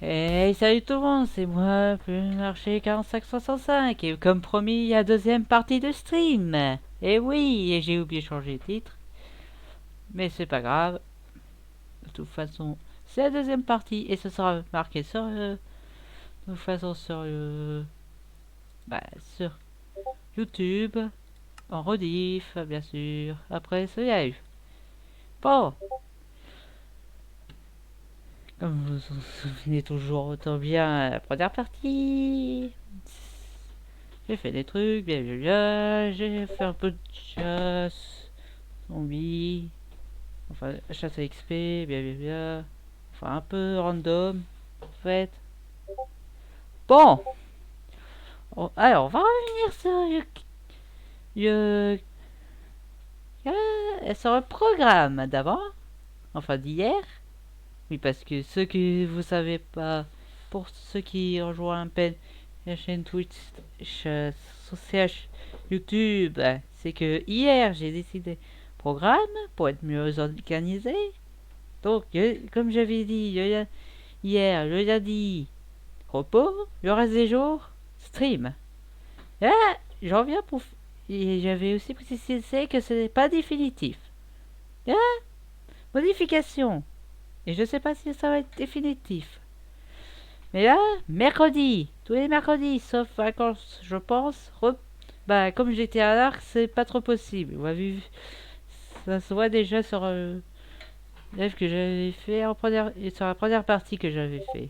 Hey, salut tout le monde, c'est moi, le marché 4565, et comme promis, il y a deuxième partie de stream. Et oui, et j'ai oublié de changer de titre, mais c'est pas grave. De toute façon, c'est la deuxième partie, et ce sera marqué sur de toute façon sur YouTube, en rediff, bien sûr, après ce live. Bon, comme vous vous souvenez toujours autant bien, la première partie. J'ai fait des trucs, bien, j'ai fait un peu de chasse, zombie, enfin chasse à XP, bien, enfin un peu random, en fait. Bon, alors on va revenir le- sur le programme d'avant, enfin d'hier. Oui, parce que ceux que vous savez pas, pour ceux qui rejoignent à peine la chaîne Twitch, social, YouTube, c'est que hier j'ai décidé programme pour être mieux organisé. Donc, comme j'avais dit hier, le lundi, repos, le reste des jours, stream. Là, j'en viens pour. Et j'avais aussi précisé que ce n'est pas définitif. Là, modification. Et je sais pas si ça va être définitif. Mais là, mercredi, tous les mercredis, sauf vacances, je pense. Comme j'étais à l'arc, c'est pas trop possible. On a vu, ça se voit déjà sur le live que j'avais fait sur la première partie que j'avais fait.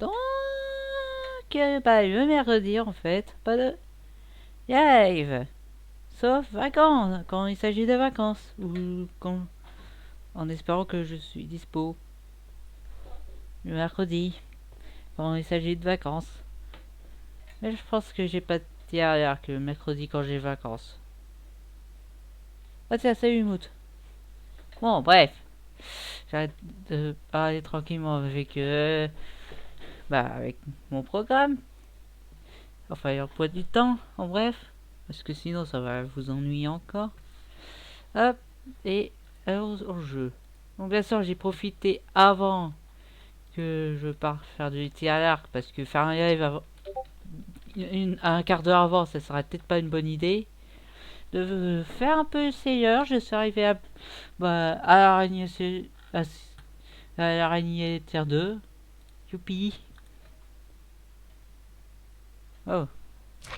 Donc, le mercredi en fait, pas de live. Sauf vacances, quand il s'agit de vacances. En espérant que je suis dispo. Le mercredi, quand il s'agit de vacances. Mais je pense que j'ai pas de tir que le mercredi quand j'ai vacances. Ah tiens, salut Mout. Bon, bref. J'arrête de parler tranquillement avec mon programme. Enfin, l'emploi du temps, en bref. Parce que sinon, ça va vous ennuyer encore. Hop, et alors au jeu. Donc, bien sûr, j'ai profité avant que je parte faire du tir à l'arc. Parce que faire un live un quart d'heure avant, ça serait peut-être pas une bonne idée. De faire un peu essayeur, je suis arrivé à l'araignée à l'araignée tier 2. Youpi. Oh,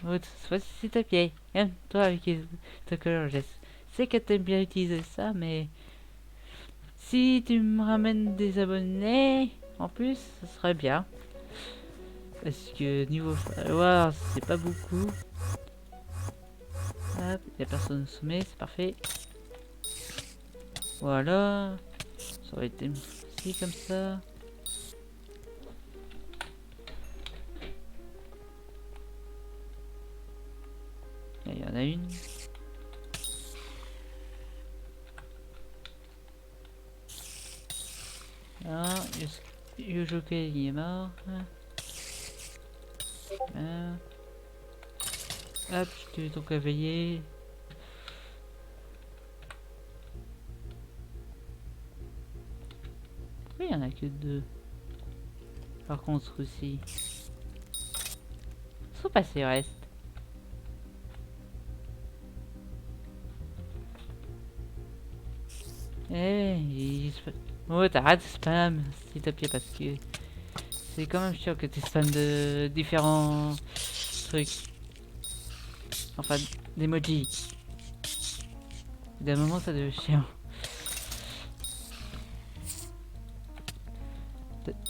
cette fois-ci c'est ta pied. Toi avec ta couleur, je sais que t'aimes bien utiliser ça, mais si tu me ramènes des abonnés en plus, ce serait bien. Parce que niveau follower, c'est pas beaucoup. Hop, il y a personne au sommet, c'est parfait. Voilà. Ça aurait été aussi comme ça. Il y en a une. Ah, Yojoke il est mort. Hop, je t'ai donc réveillé. Oui, il y en a que deux. Par contre aussi. Ils sont passés le reste. Oh, t'arrêtes de spam, s'il te plaît, parce que c'est quand même sûr que tu spam de différents trucs. Enfin, d'emojis. D'un moment, ça devient chiant.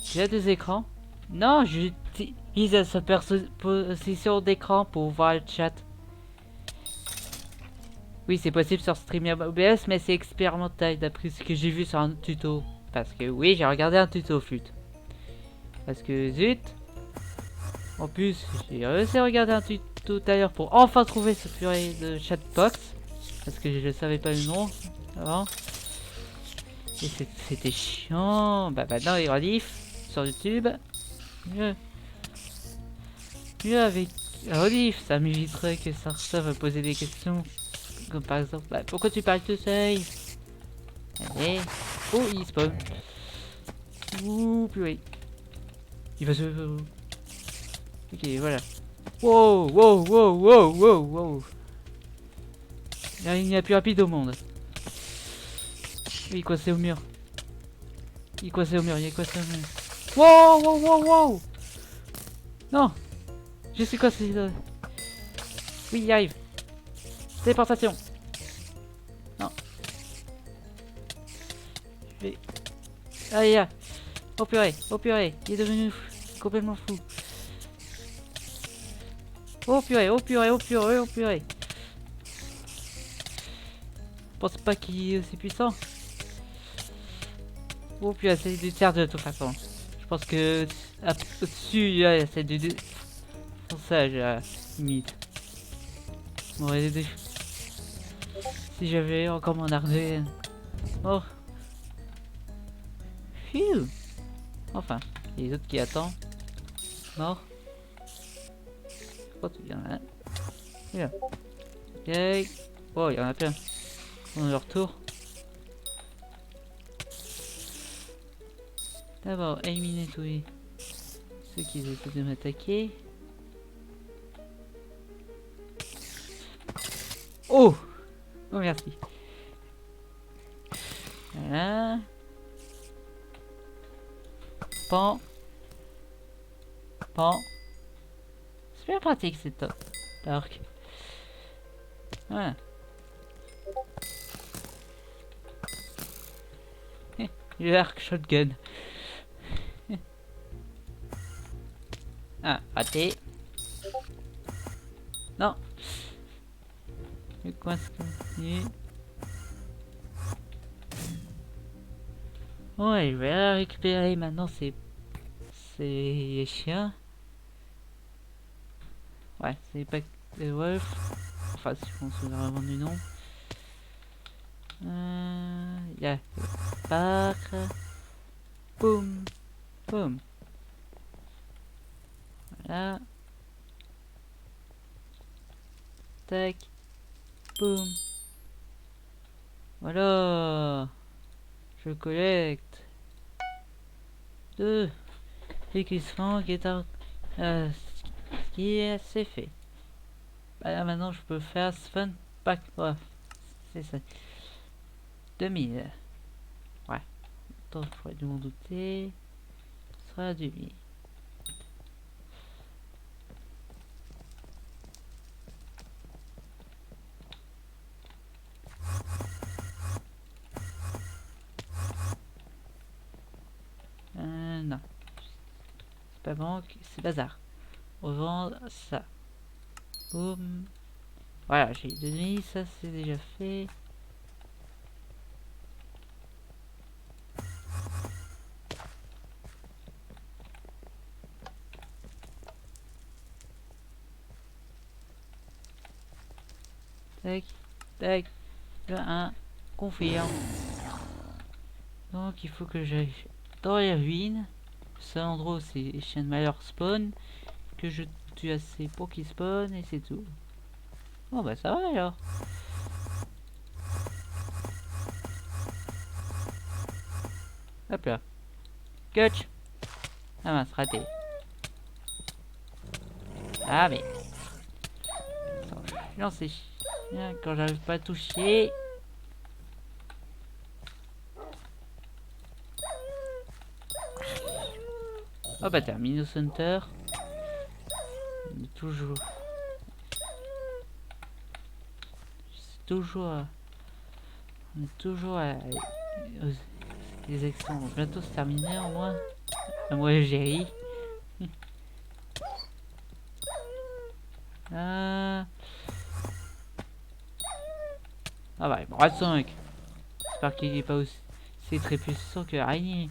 Tu as deux écrans? Non, j'utilise sa position d'écran pour voir le chat. Oui, c'est possible sur StreamYard OBS, mais c'est expérimental d'après ce que j'ai vu sur un tuto. Parce que oui, j'ai regardé un tuto flûte. Parce que zut. En plus, j'ai réussi à regarder un tuto tout à l'heure pour enfin trouver ce purée de chatbox. Parce que je ne savais pas le nom avant. Et c'était chiant. Bah maintenant, il rediff sur YouTube. Mieux avec rediff, ça m'éviterait que ça va poser des questions. Comme par exemple, pourquoi tu parles tout seul? Allez. Oh, il spawn. Ouh, purée. Il va se... Ok, voilà. Wow, wow, wow, wow, wow, wow. Il n'y a plus rapide au monde. Il est coincé au mur. Il est coincé au mur, il est coincé au mur. Wow, wow, wow, wow. Non. Je sais quoi, c'est... Oui, il y arrive. Téléportation. Non. Je vais... Aïe, aïe. Oh purée, il est devenu complètement fou. Oh purée, oh purée, oh purée, oh purée. Je pense pas qu'il est aussi puissant. Oh purée, c'est du terre de toute façon. Je pense que au-dessus, c'est du fonçage, limite. Bon, si j'avais encore mon armée. Oh. Phew. Enfin, il y a les autres qui attendent. Mort. Oh, il y en a un. Il y a. Ok. Oh, il y en a plein. On est leur tour. D'abord, éliminer tous ceux qui essaient de m'attaquer. Oh! Oh, merci. Voilà. Pan. Pan. C'est bien pratique, c'est top. Dark. Voilà. L'arc shotgun. Ah, raté. Non. Le coin se continue. Ouais, je vais la récupérer maintenant, c'est les chiens. Ouais, c'est pas les wolves. Enfin, si on se souvient vraiment du nom. Il y a Parc. Boum. Boum. Voilà. Tac. Boum. Voilà. Je collecte. 2. Équissement qui est ce qui est assez fait. Bah là maintenant je peux faire Fun Pack. Ouais, c'est ça. 2000. Ouais. Tant je pourrais dû m'en douter. Ce sera 2000. Non. C'est pas banque, c'est bazar. Revendre ça. Boum. Voilà, j'ai 2000, ça c'est déjà fait. Tac, tac. Le 1. Confirme. Donc il faut que j'aille dans les ruines. C'est l'endroit où ces chiens de malheur spawn. Que je tue assez pour qu'ils spawn et c'est tout. Bon bah ça va alors. Hop là. Catch. Ah mince, raté. Ah mais... Attends, je lance ces chiens quand j'arrive pas à toucher. Oh bah terminé Hunter. On est toujours... On est toujours à... Les extraits vont bientôt se terminer au moins. Moi j'ai ri. Ah bah il me reste 5. J'espère qu'il est pas aussi très puissant que l'araignée.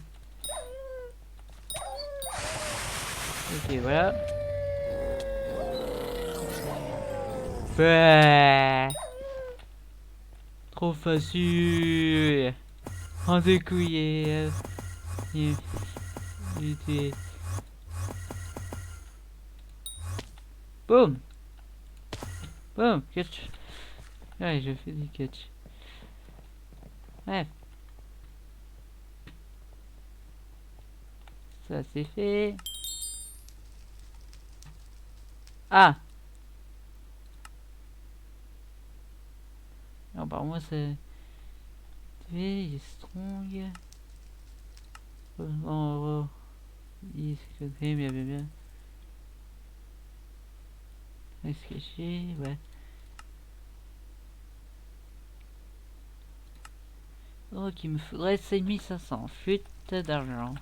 Ok voilà. Bah, trop facile. En découillé. Boum. Boum. Catch. Ouais, je fais du catch. Ouais. Ça c'est fait. Ah! Non, par moi c'est... Il est strong. Oh, il c'est que bien, bien, bien. Est-ce que j'ai... Ouais. Donc il me faudrait 6500 flûtes d'argent.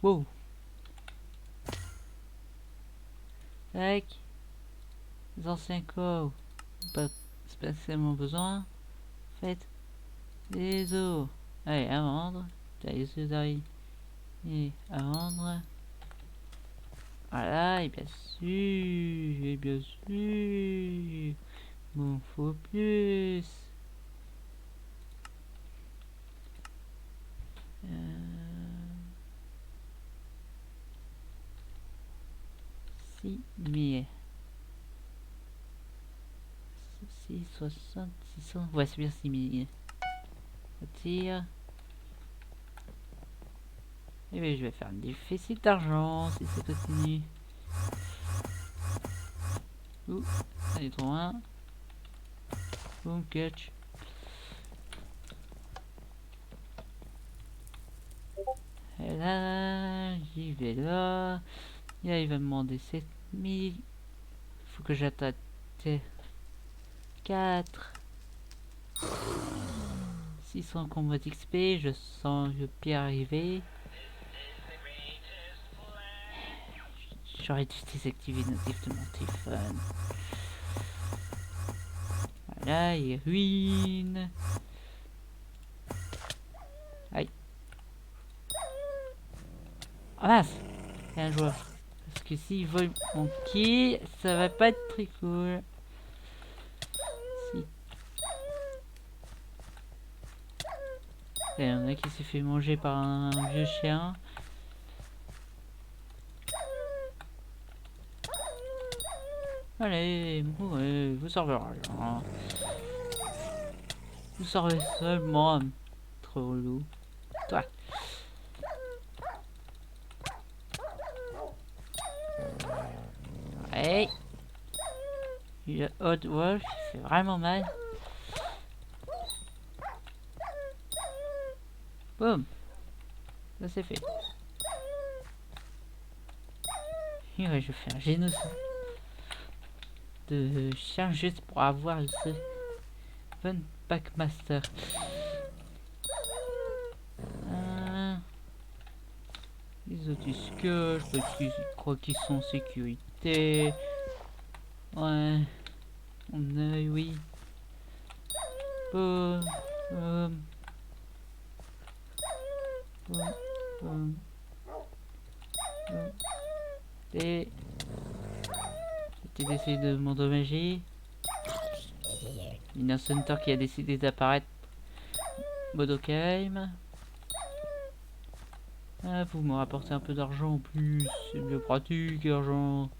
Wow. Tac. Les anciens corps. Pas spécialement besoin. En fait. Des os. Allez, à vendre. T'as les œufs d'arrivée. Et à vendre. Voilà, et bien sûr. Bon, faut plus. Si, mais... 60, 600... Ouais, c'est bien 6000. Retire. Et bien, je vais faire un déficit d'argent si ça continue. Ouh, ça est trop loin. Boom, catch. Et là, j'y vais là. Et là, il va me demander 7000. Faut que j'attende 4. 600 combats d'XP, je sens le pire arriver. J'aurais dû désactiver les notifs de mon téléphone. Voilà, il ruine. Aïe. Ah mince, il y a un joueur. Parce que s'il vole mon kill, ça va pas être très cool. Si. Il y en a qui s'est fait manger par un vieux chien. Allez, mourrez, vous servez rien. Vous servez seulement un trop relou. Toi. Ouais. Le Hot Wolf, il fait vraiment mal. Boum. Ça c'est fait. Et ouais, je fais un génocide de chien juste pour avoir le Seven Packmaster. Les autisques, parce qu'ils croient qu'ils sont en sécurité. Ouais. On œil, oui. Boum. Boum. Boum. Boum. Boum. Et... J'ai décidé de m'endommager. Innocent Hunter qui a décidé d'apparaître. Bodokeim. Ah, vous me rapportez un peu d'argent en plus. C'est bien pratique, l'argent.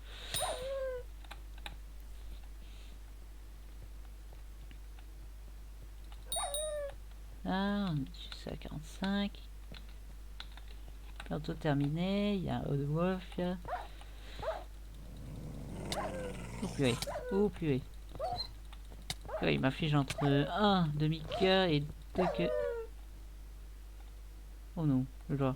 Ah, on est juste à 45. Bientôt terminé. Il y a un Old Wolf. Oh purée. Oh purée. Ouais, il m'affiche entre un demi-cœur et 2 cœurs. Oh non, je dois.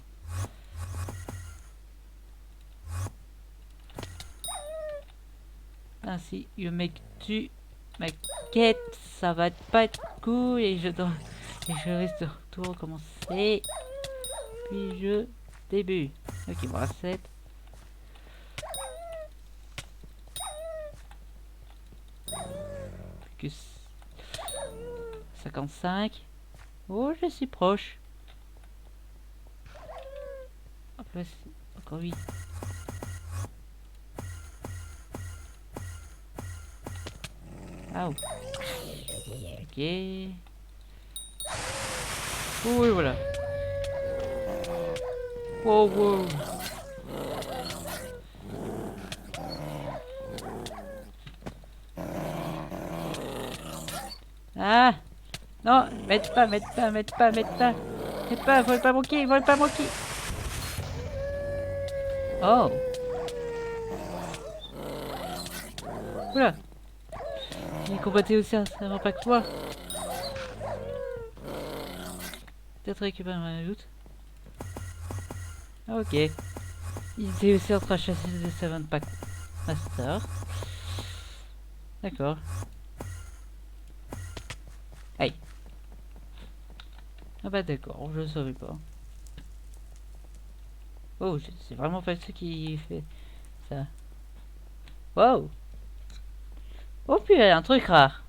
Ainsi, je mec tue ma quête, ça va pas être cool et je risque de tout recommencer. Puis je début. Ok, bracelet. Plus que 55. Oh, je suis proche. Hop là, encore 8. Ah, ok. Oh, oui, voilà. Oh, wow. Ah! Non! Mette pas, mette pas, mette pas, mette pas! Mette pas, vole pas mon ki, vole pas mon ki! Oh! Oula! Il combattait aussi ça va pas que toi! Peut-être récupérer un loot. Ah, ok. Il était aussi en train de chasser des Seven Pack Master. D'accord. Aïe. Ah bah d'accord, je ne savais pas. Oh, c'est vraiment pas ce qui fait ça. Wow! Oh puis un truc rare.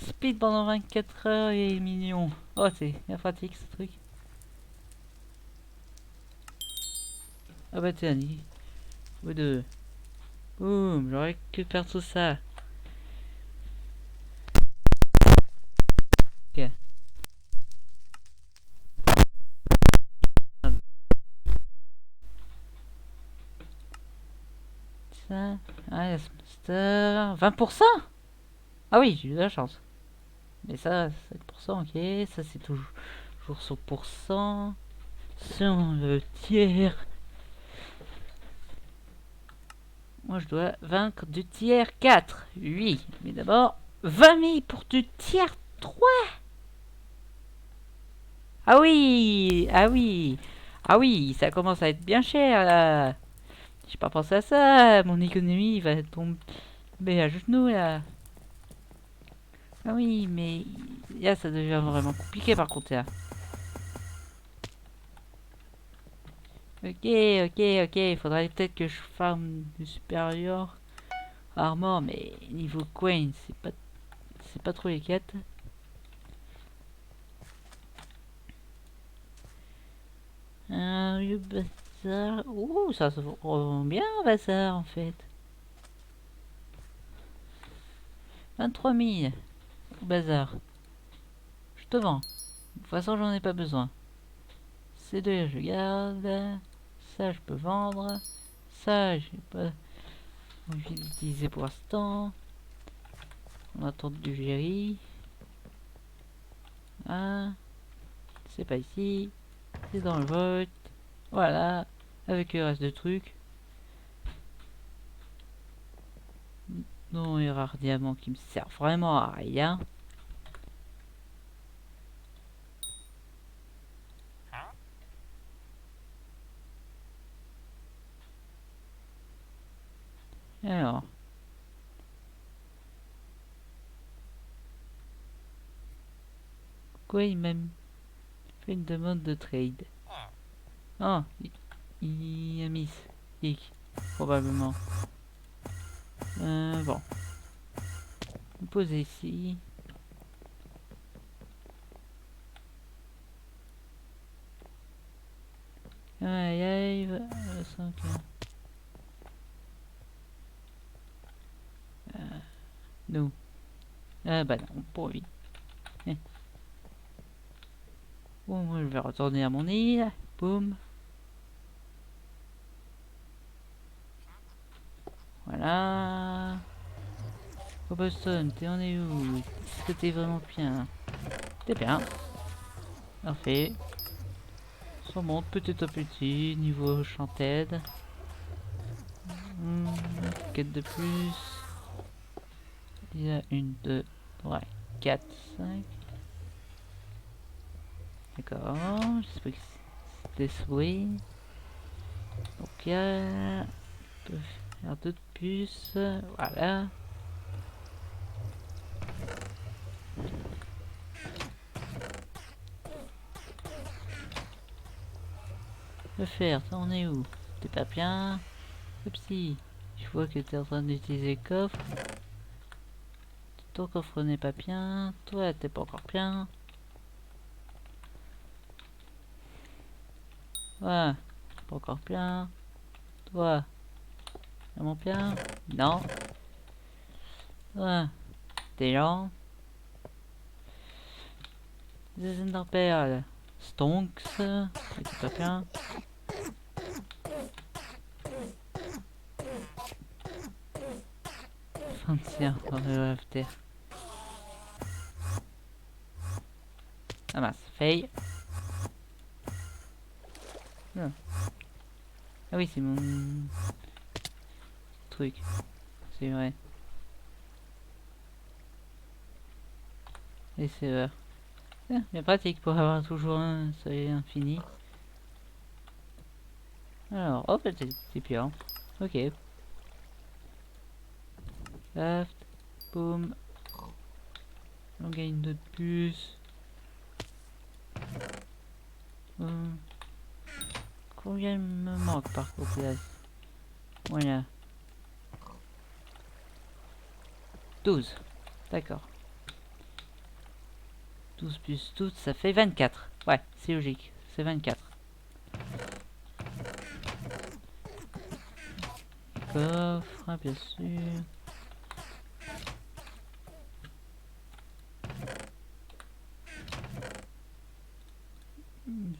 Speed pendant 24 heures et mignon. Oh c'est bien pratique ce truc. Ah bah tiens, ou deux. Boum, je récupère tout ça. Ok. Ça. Ah, Master. 20%. Ah oui, j'ai eu de la chance. Mais ça, 7%, ok. Ça c'est toujours sur pourcent. Sur le tiers. Moi je dois vaincre du tiers 4. Oui. Mais d'abord, 20 000 pour du tiers 3. Ah oui. Ah oui. Ah oui, ça commence à être bien cher là. J'ai pas pensé à ça. Mon économie va tomber à genoux là. Ah oui, mais là ça devient vraiment compliqué par contre là. Ok, ok, ok. Il faudrait peut-être que je farme du supérieur armor, mais niveau coin, c'est pas trop les quêtes. Le bazar. Ouh, ça se revend bien un bazar en fait. 23 000 au bazar. Je te vends. De toute façon, j'en ai pas besoin. Ces deux, je garde. Ça, je peux vendre. Ça, j'ai pas envie d'utiliser pour l'instant. On attend du géry. Ah, c'est pas ici. C'est dans le vote. Voilà. Avec le reste de trucs. Non, les rares diamants qui me servent vraiment à rien. Alors. Quoi, il m'a fait une demande de trade. Ah, il a mis X, probablement. Bon. Poser ici. Aïe aïe, 5. Nous. Ah bah non, pour lui. Eh. Bon, moi je vais retourner à mon île. Boum. Voilà. Cobblestone, t'es en est où? Est-ce que t'es vraiment bien? T'es bien. Parfait. Ça monte petit à petit, niveau chanted. Quête de plus. Il y a une, deux, trois, quatre, cinq. D'accord, j'espère que c'était souris. Donc il y a... On peut faire d'autres puces. Voilà. Le fer, ça en est où? T'es pas bien? Oupsie. Je vois que t'es en train d'utiliser le coffre. Ton coffre n'est pas bien. Toi, t'es pas encore bien. Toi, pas encore bien. Toi, vraiment bien? Non. Toi, t'es lent. Des enderpearls. Stonks. C'est pas bien. Tiens, dans le after. Ah mince, fail. Ah, ah oui, c'est mon truc. C'est vrai. Et c'est bien pratique pour avoir toujours un seuil infini. Alors, hop, c'est bien. Ok. Craft. Boum. On gagne d'autres puces. Combien il me manque par contre là? Voilà. 12. D'accord. 12 plus 12, ça fait 24. Ouais, c'est logique. C'est 24. Coffre, bien sûr.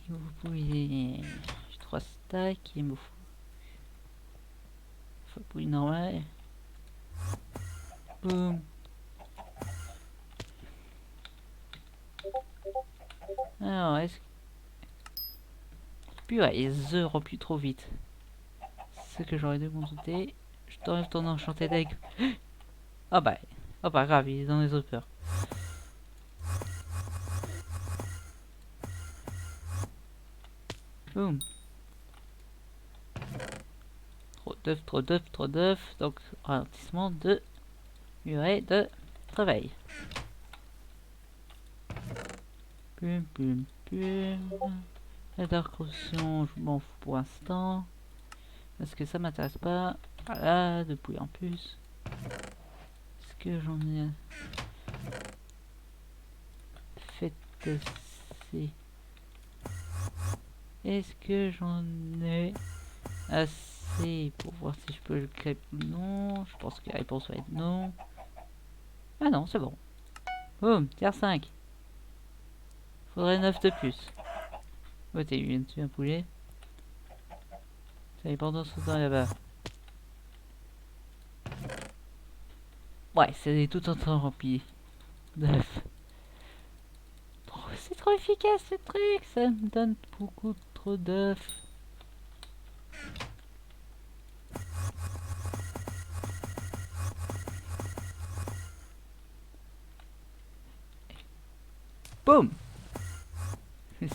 Vous pouvez... J'ai 3 stacks, il me faut... Fapouille normal. Boum. Alors, est-ce que... Puis ouais, les œufs remplissent trop vite. C'est ce que j'aurais dû consulter. Je t'enlève ton enchanté d'aigle. Ah bah... Oh pas grave, il est dans les hoppers. Boum. Trop d'œufs, trop d'œufs, trop d'œufs. Donc, ralentissement de durée de travail. Pum, pum, pum. La Dark Ocean, je m'en fous pour l'instant. Parce que ça m'intéresse pas. Voilà, depuis en plus. Est-ce que j'en ai fait assez? Est-ce que j'en ai assez pour voir si je peux le créer ou non? Je pense que la réponse va être non. Ah non, c'est bon. Boum, tiers 5. Faudrait 9 de plus. Oh, t'as eu un poulet. Ça dépend de ce temps là-bas. Ouais, c'est tout en train rempli d'œufs. C'est trop efficace ce truc, ça me donne beaucoup trop d'œufs. Boum.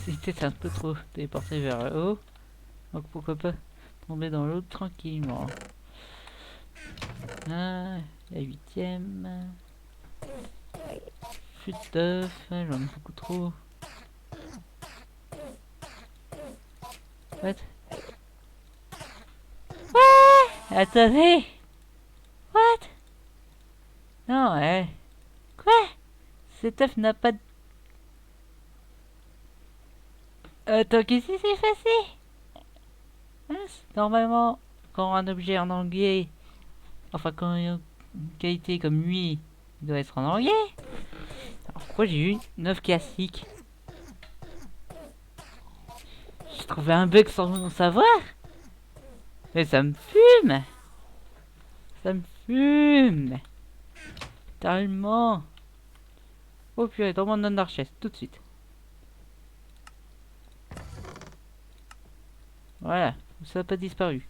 C'était un peu trop téléporté vers le haut. Donc pourquoi pas tomber dans l'eau tranquillement. Ah, la 8ème. Chute d'œuf, j'en ai beaucoup trop. What? Ouais. Attendez. What? Non, quoi? Cet œuf n'a pas de... Attends, qu'est-ce qui s'est passé? Normalement, quand un objet est en anglais, enfin quand il y a une qualité comme lui, il doit être en anglais. Alors pourquoi j'ai eu 9 classiques? J'ai trouvé un bug sans savoir. Mais ça me fume. Ça me fume. Tellement. Oh purée, dans mon Underchest, tout de suite. Voilà, ça n'a pas disparu.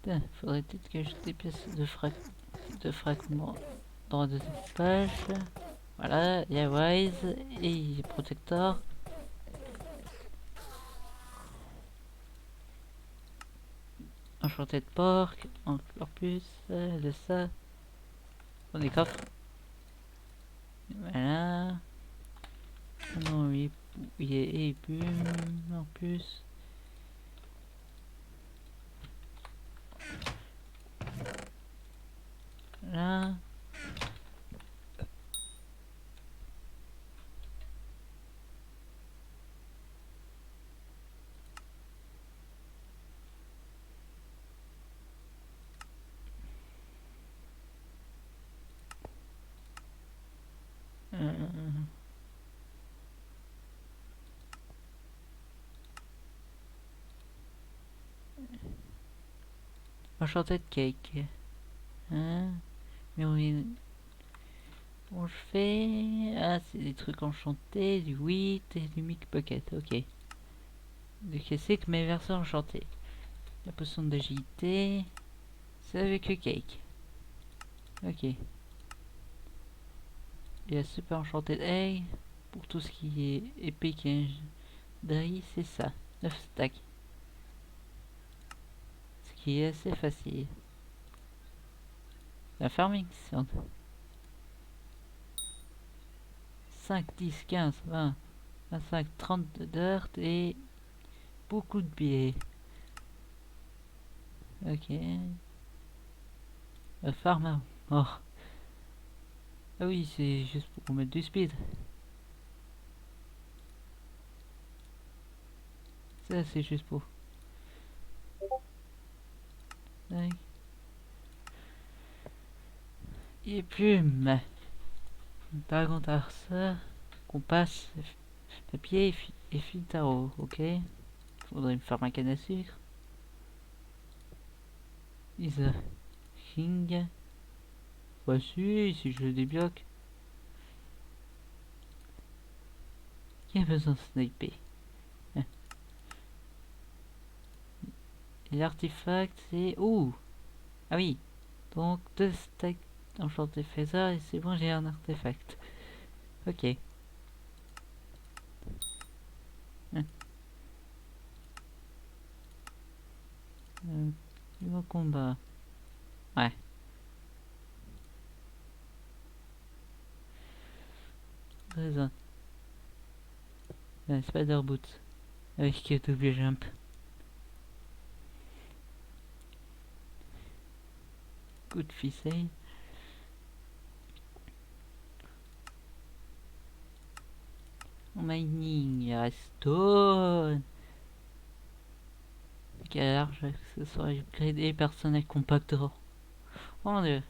Putain, faudrait peut-être que j'ajoute des pièces de fragments dans la deuxième page. Voilà, il y a Wise et il y a Protector. Enchanté de porc, encore plus de ça. On est coffre. Voilà. Non, oui, il est ébum en plus. Là. Enchanté de cake. Hein? Mais bon, je fais... Ah, c'est des trucs enchantés, du 8 et du Mick Pocket, ok. Donc c'est que mes versions enchantées. La potion d'agilité, c'est avec le cake. Ok. Et la super enchanted egg, pour tout ce qui est épique et legendary, c'est ça. 9 stacks. Ce qui est assez facile. La farming, c'est 5, 10, 15, 20, 25, 30 de dirt et beaucoup de billets. Ok. La farmer. Oh. Ah oui, c'est juste pour mettre du speed. Ça, c'est juste pour. Tac. Et plume. Par contre, ça, qu'on passe papier et fil tarot, ok. Faudrait me faire ma canne à sucre. Isa. King. Voici, si je le débloque. Qui a besoin de sniper? Et l'artefact, c'est... Ouh! Ah oui! Donc, 2 stacks enchanté fait ça, et c'est bon, j'ai un artefact. Ok. Niveau combat. Ouais. Raison. Spider Boots. Avec double jump. Coup de ficelle. Mining, stone. Quel large accessoire upgradé, personnel compacteur. Oh mon dieu.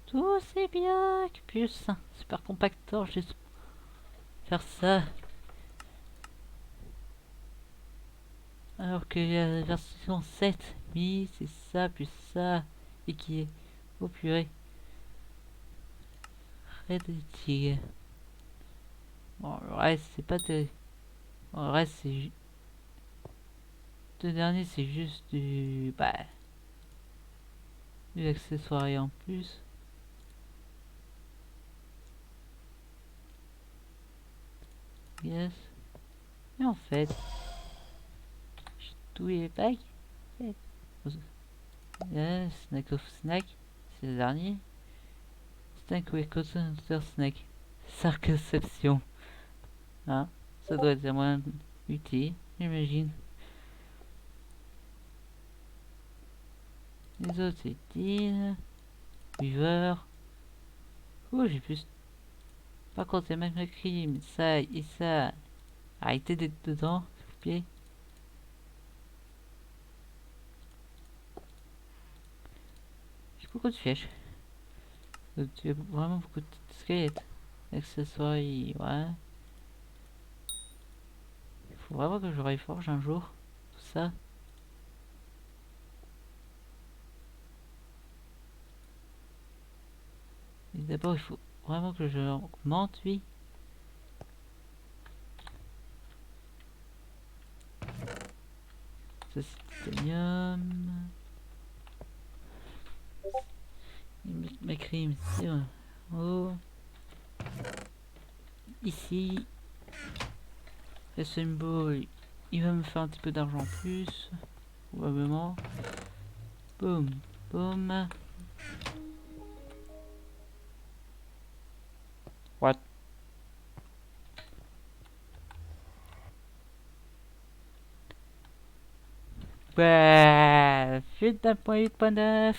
Tout c'est bien. Plus un super compacteur, juste faire ça. Alors que la version 7, oui, c'est ça, plus ça. Et qui est. Oh purée. Red Tigre. Bon, le reste, c'est pas terrible. Bon, le reste, c'est. Deux derniers, c'est juste du. Bah. Du accessoire en plus. Yes. Et en fait. J'ai tous les bagues. Yes, snack of snack. C'est le dernier. Snack with Counter Snack. Sarconception. Ah, ça doit être moins utile, j'imagine. Les autres, c'est Dean, Weaver. Oh, j'ai plus. Par contre, c'est même crime. Ça et ça. Arrêtez d'être dedans, s'il vous plaît. J'ai beaucoup de flèches. Tu as vraiment beaucoup de squelettes. Accessoires, ouais. Il faut vraiment que je reforge un jour. Tout ça. Et d'abord, il faut vraiment que je augmente, lui. Ça, c'est titanium. Ma crime, c'est vrai. Oh. Ici. Le symbole, il va me faire un petit peu d'argent en plus. Probablement. Boum. Boum. What? Ouais, fuite d'un point 8.9.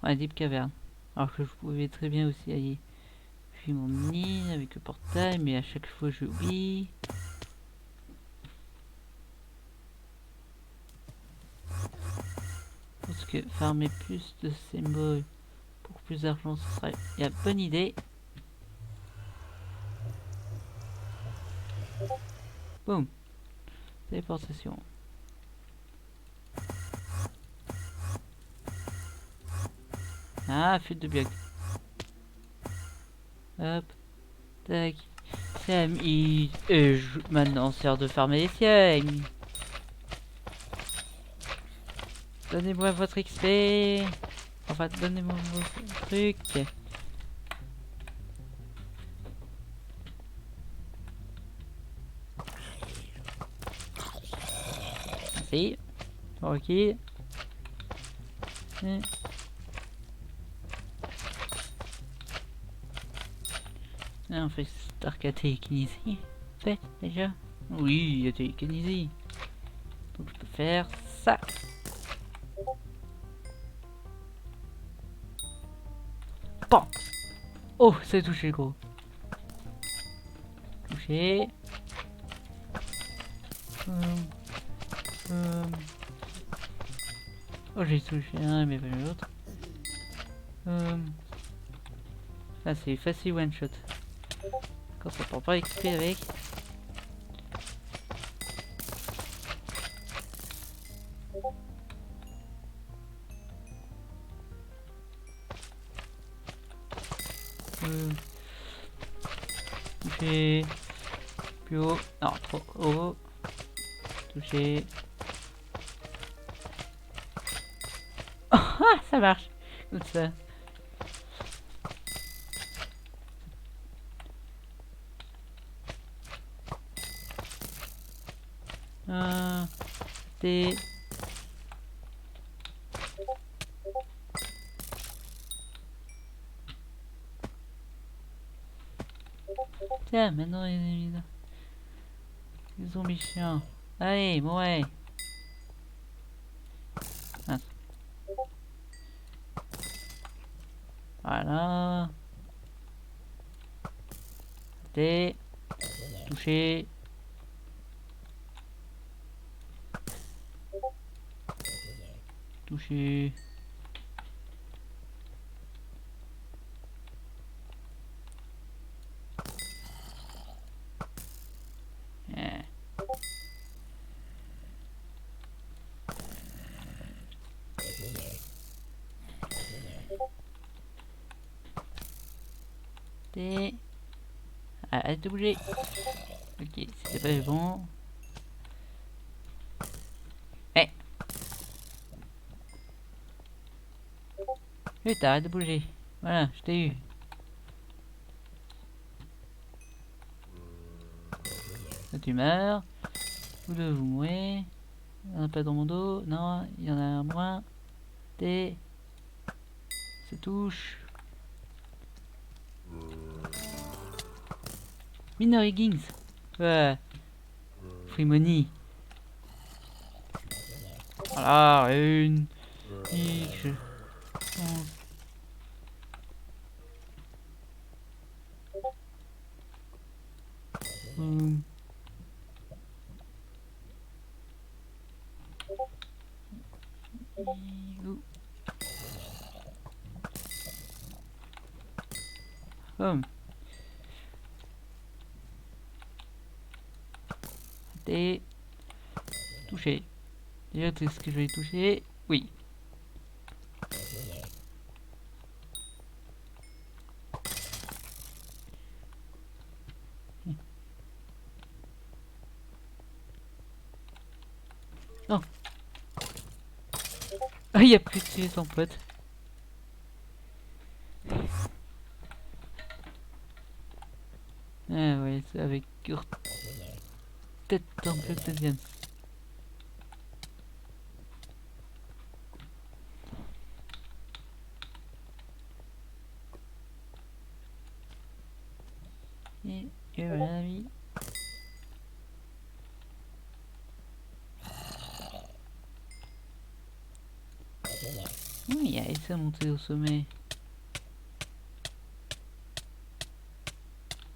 Ouais, Deep Cavern. Alors que je pouvais très bien aussi aller. Puis mon mine avec le portail, mais à chaque fois j'oublie. Parce que farmer plus de symboles pour plus d'argent, ce serait une bonne idée. Boum. Téléportation. Ah, fuite de bloc. Hop. Tac. Sam, maintenant, c'est l'heure de farmer les sièges. Donnez-moi votre XP. Enfin, donnez-moi vos trucs. Merci. Ok. On fait Stark à télékinésie. Fait déjà. Oui, il y a télékinésie. Donc je peux faire ça. Bon. Oh, c'est touché gros. Touché. Oh, j'ai touché un mais pas l'autre. Là c'est facile one shot. Quand ça prend pas XP avec. Touché. Plus haut. Non, trop haut. Touché. Ah, ça marche. Comme ça. T. Tiens, maintenant ils zombies chiants. Allez, ouais. Ah. Voilà. T. Touché. Touché. Yeah. T. Arrête de bouger. Ok, c'était pas bon. Eh. Putain, arrête de bouger. Voilà, je t'ai eu. Là, tu meurs. Vous deux, vous mourrez. Il y en a pas dans mon dos. Non, il y en a un moins. T. Ça touche. Minor Higgins. Ouais. Free money. Voilà, une. Je pense. T. Touché. Déjà, est-ce que je vais toucher? Oui. Non. Ah, il n'y a plus de tuer son pote. Ah ouais, c'est avec tête en plus de viande. Et voilà, oui. Oui, il a essayé de monter au sommet.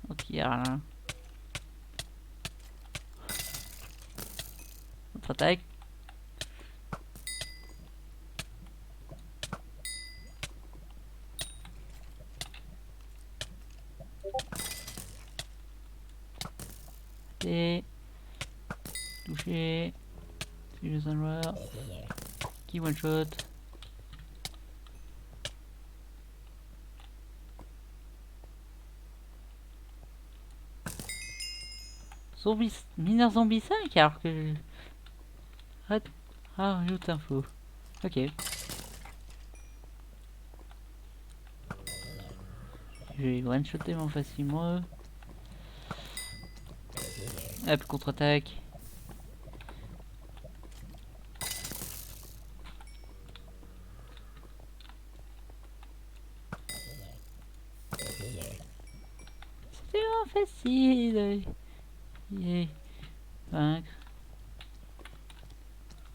Ok, rien. Notre attaque. touché. C'est juste un joueur qui one shot. Mineur zombie 5 alors que... Arrête. Ah, rajoute info. Ok. Je vais one-shotter mon facilement. Hop, contre-attaque. C'était vraiment facile. Yeah. Vaincre.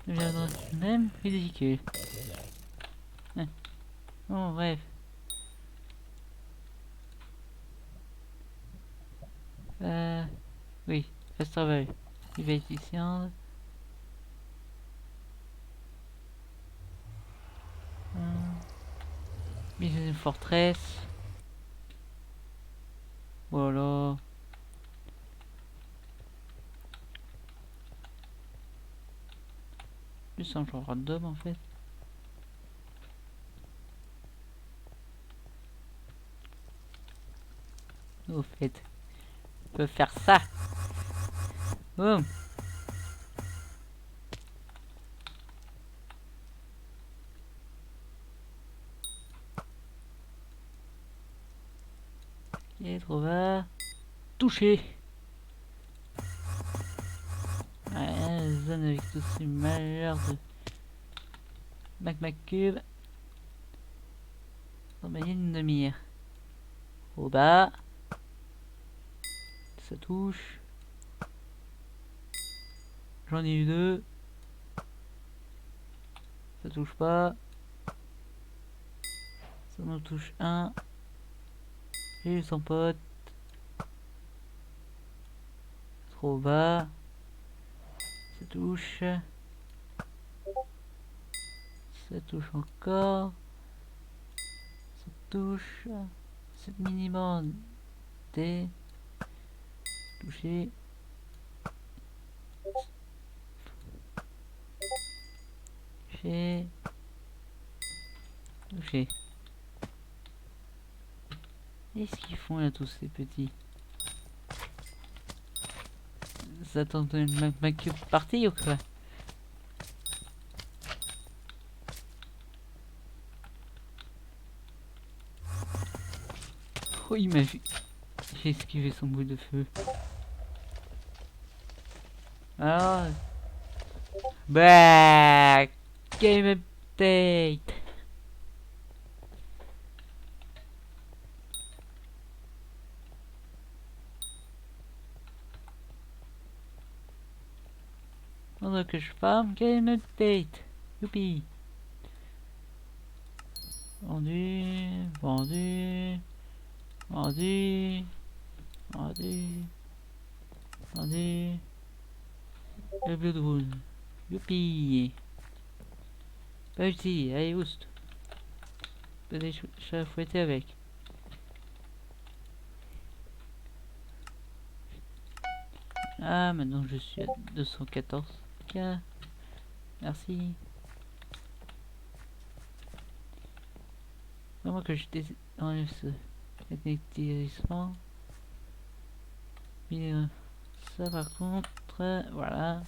Deviendra même ridicule. Ah. Bon, bref. Oui, fast travel. Il va être ici. Viser une forteresse. Voilà. Juste un genre random en fait. Au fait, on peut faire ça. Boum. Ok, trop bas. Touché. Ouais, zone avec tous ces malheurs de Mac Cube. On va y une demi-heure. Au bas. Ça touche. J'en ai eu deux. Ça touche pas. Ça nous touche un. J'ai eu son pote. Trop bas. Ça touche. Ça touche encore. Ça touche. Cette mini-bande. T. Touché. Touché. Touché. Qu'est-ce qu'ils font là tous ces petits? Ça tente une Cube partie ou quoi? Oh, il m'a vu. J'ai esquivé son bout de feu. Alors... Bah... Game update. Pendant que je farm, game update. Youpi. Vendu, vendu, vendu, vendu, vendu. Le Blood Rune. Youpi. Pas utile, allez, oust. Peut-être je vais fouetter avec. Ah, maintenant je suis à 214K. Merci. Vraiment que je enlève ce électrissement. Mais ça par contre, voilà.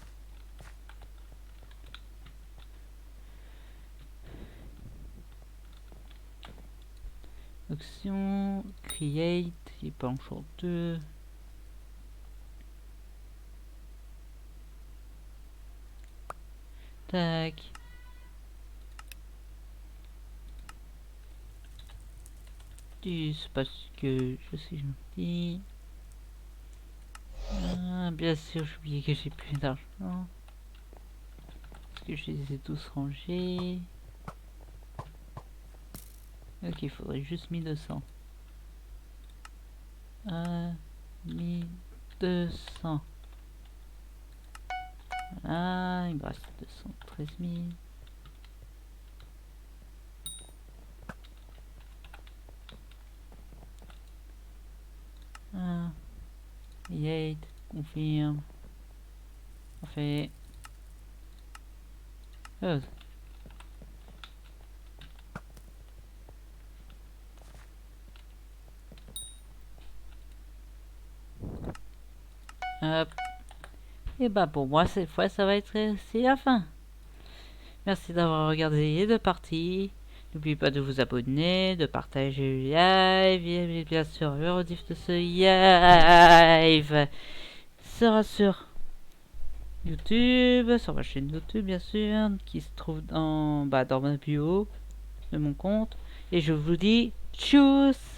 Option, create, il est pas enchanteur. Tac. 10 parce que je suis gentil. Ah, bien sûr, j'ai oublié que j'ai plus d'argent. Parce que je les ai tous rangés. Ok, il faudrait juste 1200. 1200. Ah, il me reste 213 000. Ah, 8, confirme. Parfait. Oh. Hop. Et bah pour moi cette fois ça va être c'est la fin. Merci d'avoir regardé les deux parties. N'oubliez pas de vous abonner, de partager le live et bien sûr le rediff de ce live sera sur YouTube, sur ma chaîne YouTube bien sûr, qui se trouve dans ma bio de mon compte. Et je vous dis tchuss.